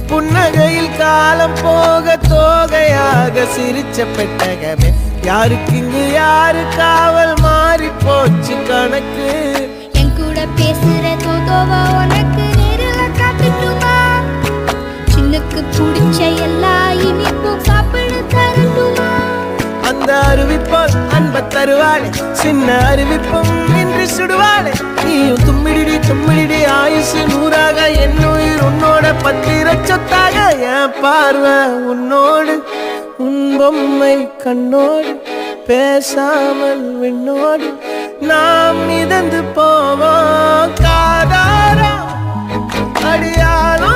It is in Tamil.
புன்னகையில் காலம் போக தோகையாக சிரிச்ச பெட்டகமே யாருக்கு இங்கு யாரு காவல் மாறி போச்சு கணக்கு என் கூட பேசுற தோதோவா உனக்கு நேரில் காட்டுட்டுமா சின்னுக்கு பிடிச்ச எல்லா இனிப்பும் சாப்பிட தரட்டுமா அந்த அறிவிப்பால் அன்ப தருவாளே சின்ன அறிவிப்பும் இன்று சுடுவாளே நீயும் தும்மிடி ஆயுசு நூறாக என் உயிர் உன்னோட பத்திர சொத்தாக என் பார்வை உன்னோடு உன் பொம்மை கண்ணோடு பேசாமல் விண்ணோடு நாம் மிதந்து போவோம் காதாரா அடியானோ